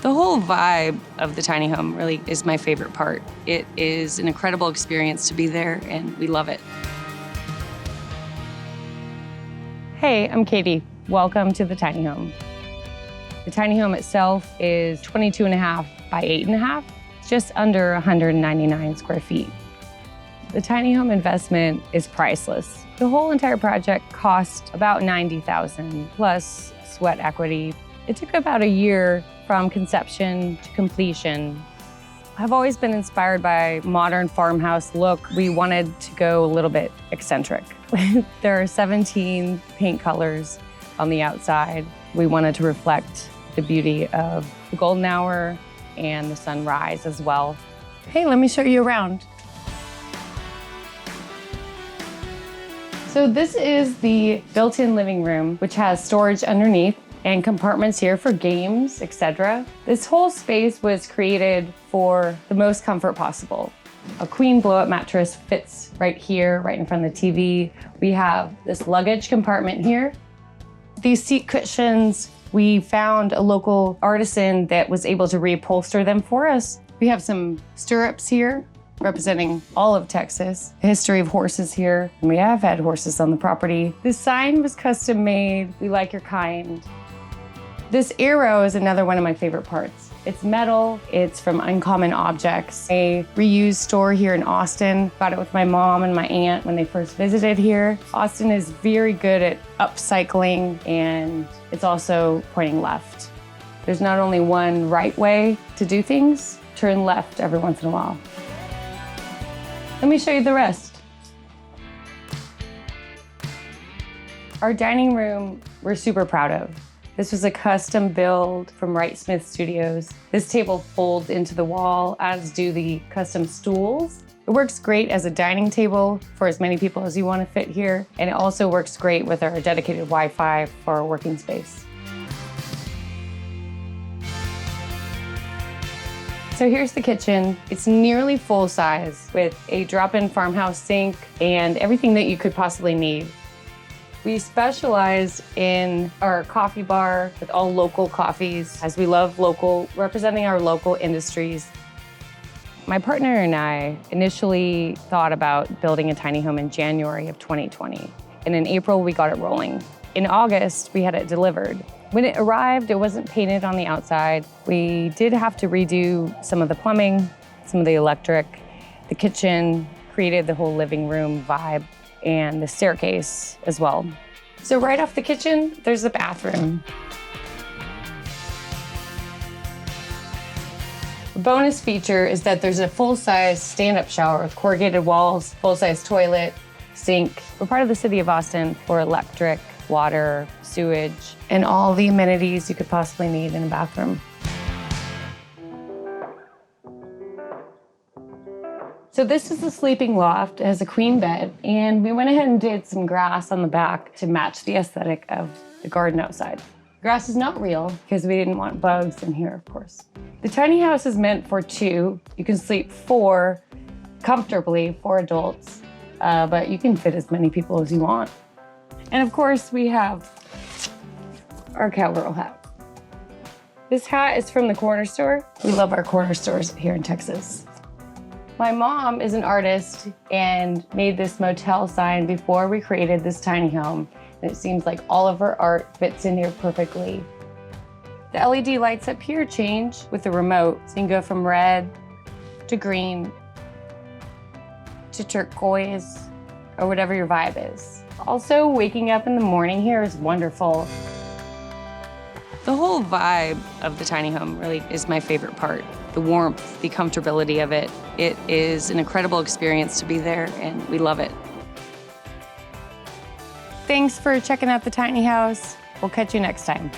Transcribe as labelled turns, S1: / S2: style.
S1: The whole vibe of the tiny home really is my favorite part. It is an incredible experience to be there, and we love it. Hey, I'm Katie. Welcome to the tiny home. The tiny home itself is 22.5 by 8.5, just under 199 square feet. The tiny home investment is priceless. The whole entire project cost about $90,000 plus sweat equity. It took about a year from conception to completion. I've always been inspired by modern farmhouse look. We wanted to go a little bit eccentric. There are 17 paint colors on the outside. We wanted to reflect the beauty of the golden hour and the sunrise as well. Hey, let me show you around. So this is the built-in living room, which has storage underneath and compartments here for games, etc. This whole space was created for the most comfort possible. A queen blow-up mattress fits right here, right in front of the TV. We have this luggage compartment here. These seat cushions, we found a local artisan that was able to reupholster them for us. We have some stirrups here, representing all of Texas. A history of horses here. And we have had horses on the property. This sign was custom made. We like your kind. This arrow is another one of my favorite parts. It's metal, it's from Uncommon Objects, a reused store here in Austin. Got it with my mom and my aunt when they first visited here. Austin is very good at upcycling, and it's also pointing left. There's not only one right way to do things, turn left every once in a while. Let me show you the rest. Our dining room, we're super proud of. This was a custom build from Wright Smith Studios. This table folds into the wall, as do the custom stools. It works great as a dining table for as many people as you want to fit here, and it also works great with our dedicated Wi-Fi for our working space. So here's the kitchen. It's nearly full size with a drop-in farmhouse sink and everything that you could possibly need. We specialize in our coffee bar with all local coffees, as we love local, representing our local industries. My partner and I initially thought about building a tiny home in January of 2020. And in April, we got it rolling. In August, we had it delivered. When it arrived, it wasn't painted on the outside. We did have to redo some of the plumbing, some of the electric, the kitchen, created the whole living room vibe, and the staircase as well. So right off the kitchen, there's the bathroom. A bonus feature is that there's a full-size stand-up shower with corrugated walls, full-size toilet, sink. We're part of the city of Austin for electric, water, sewage, and all the amenities you could possibly need in a bathroom. So this is the sleeping loft. It has a queen bed, and we went ahead and did some grass on the back to match the aesthetic of the garden outside. Grass is not real because we didn't want bugs in here, of course. The tiny house is meant for two. You can sleep four comfortably, 4 adults, but you can fit as many people as you want. And of course, we have our cowgirl hat. This hat is from the corner store. We love our corner stores here in Texas. My mom is an artist and made this motel sign before we created this tiny home. And it seems like all of her art fits in here perfectly. The LED lights up here change with the remote. So you can go from red to green to turquoise or whatever your vibe is. Also, waking up in the morning here is wonderful. The whole vibe of the tiny home really is my favorite part. The warmth, the comfortability of it. It is an incredible experience to be there, and we love it. Thanks for checking out the tiny house. We'll catch you next time.